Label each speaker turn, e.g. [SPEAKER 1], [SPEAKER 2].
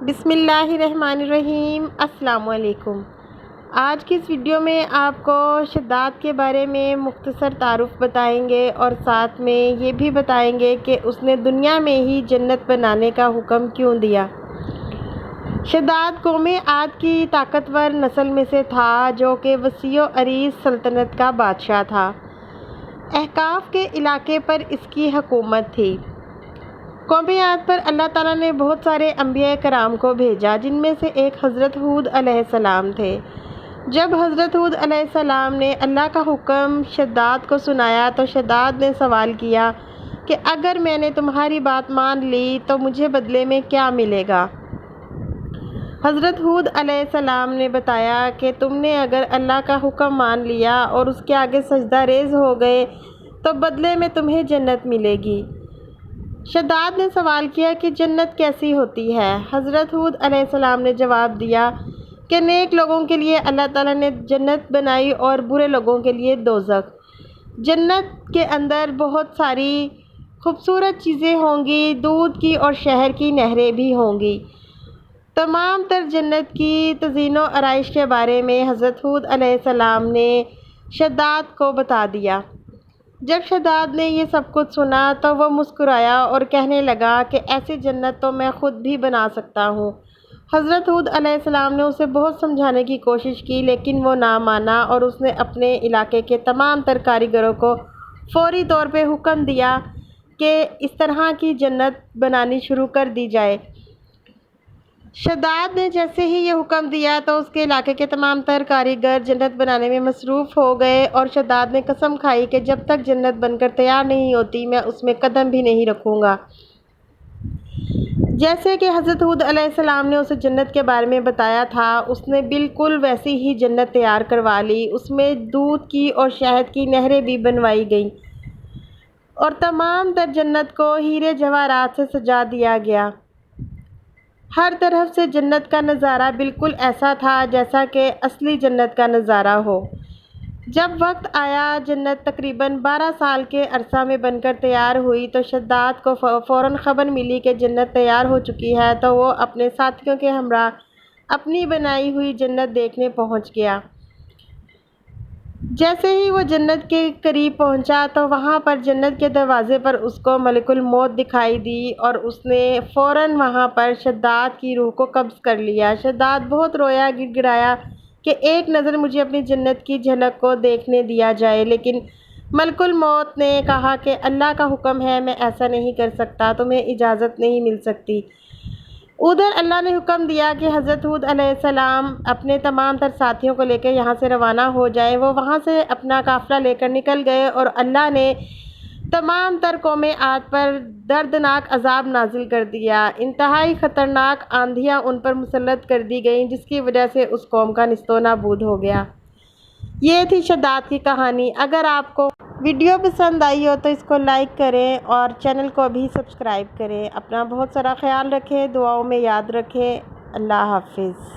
[SPEAKER 1] بسم اللہ الرحمن الرحیم۔ السلام علیکم۔ آج کی اس ویڈیو میں آپ کو شداد کے بارے میں مختصر تعارف بتائیں گے اور ساتھ میں یہ بھی بتائیں گے کہ اس نے دنیا میں ہی جنت بنانے کا حکم کیوں دیا۔ شداد قوم عاد کی طاقتور نسل میں سے تھا جو کہ وسیع و عریض سلطنت کا بادشاہ تھا۔ احقاف کے علاقے پر اس کی حکومت تھی۔ قوم عاد پر اللہ تعالیٰ نے بہت سارے انبیاء کرام کو بھیجا، جن میں سے ایک حضرت ہود علیہ السلام تھے۔ جب حضرت ہود علیہ السلام نے اللہ کا حکم شداد کو سنایا تو شداد نے سوال کیا کہ اگر میں نے تمہاری بات مان لی تو مجھے بدلے میں کیا ملے گا؟ حضرت ہود علیہ السلام نے بتایا کہ تم نے اگر اللہ کا حکم مان لیا اور اس کے آگے سجدہ ریز ہو گئے تو بدلے میں تمہیں جنت ملے گی۔ شداد نے سوال کیا کہ جنت کیسی ہوتی ہے؟ حضرت ہود علیہ السلام نے جواب دیا کہ نیک لوگوں کے لیے اللہ تعالیٰ نے جنت بنائی اور برے لوگوں کے لیے دوزخ۔ جنت کے اندر بہت ساری خوبصورت چیزیں ہوں گی، دودھ کی اور شہد کی نہریں بھی ہوں گی۔ تمام تر جنت کی تزئین و آرائش کے بارے میں حضرت ہود علیہ السلام نے شداد کو بتا دیا۔ جب شداد نے یہ سب کچھ سنا تو وہ مسکرایا اور کہنے لگا کہ ایسی جنت تو میں خود بھی بنا سکتا ہوں۔ حضرت ہود علیہ السلام نے اسے بہت سمجھانے کی کوشش کی لیکن وہ نہ مانا اور اس نے اپنے علاقے کے تمام تر کاریگروں کو فوری طور پہ حکم دیا کہ اس طرح کی جنت بنانی شروع کر دی جائے۔ شداد نے جیسے ہی یہ حکم دیا تو اس کے علاقے کے تمام تر کاریگر جنت بنانے میں مصروف ہو گئے اور شداد نے قسم کھائی کہ جب تک جنت بن کر تیار نہیں ہوتی میں اس میں قدم بھی نہیں رکھوں گا۔ جیسے کہ حضرت ہود علیہ السلام نے اسے جنت کے بارے میں بتایا تھا، اس نے بالکل ویسی ہی جنت تیار کروا لی۔ اس میں دودھ کی اور شہد کی نہریں بھی بنوائی گئیں اور تمام تر جنت کو ہیرے جواہرات سے سجا دیا گیا۔ ہر طرف سے جنت کا نظارہ بالکل ایسا تھا جیسا کہ اصلی جنت کا نظارہ ہو۔ جب وقت آیا، جنت تقریباً 12 سال کے عرصہ میں بن کر تیار ہوئی تو شداد کو فوراً خبر ملی کہ جنت تیار ہو چکی ہے، تو وہ اپنے ساتھیوں کے ہمراہ اپنی بنائی ہوئی جنت دیکھنے پہنچ گیا۔ جیسے ہی وہ جنت کے قریب پہنچا تو وہاں پر جنت کے دروازے پر اس کو ملک الموت دکھائی دی اور اس نے فوراً وہاں پر شداد کی روح کو قبض کر لیا۔ شداد بہت رویا، گڑ گڑایا کہ ایک نظر مجھے اپنی جنت کی جھلک کو دیکھنے دیا جائے، لیکن ملک الموت نے کہا کہ اللہ کا حکم ہے، میں ایسا نہیں کر سکتا، تمہیں اجازت نہیں مل سکتی۔ ادھر اللہ نے حکم دیا کہ حضرت ہود علیہ السلام اپنے تمام تر ساتھیوں کو لے کے یہاں سے روانہ ہو جائیں۔ وہ وہاں سے اپنا قافلہ لے کر نکل گئے اور اللہ نے تمام تر قوم عاد پر دردناک عذاب نازل کر دیا۔ انتہائی خطرناک آندھیاں ان پر مسلط کر دی گئیں جس کی وجہ سے اس قوم کا نیست و نابود ہو گیا۔ یہ تھی شداد کی کہانی۔ اگر آپ کو ویڈیو پسند آئی ہو تو اس کو لائک کریں اور چینل کو بھی سبسکرائب کریں۔ اپنا بہت سارا خیال رکھیں، دعاؤں میں یاد رکھیں۔ اللہ حافظ۔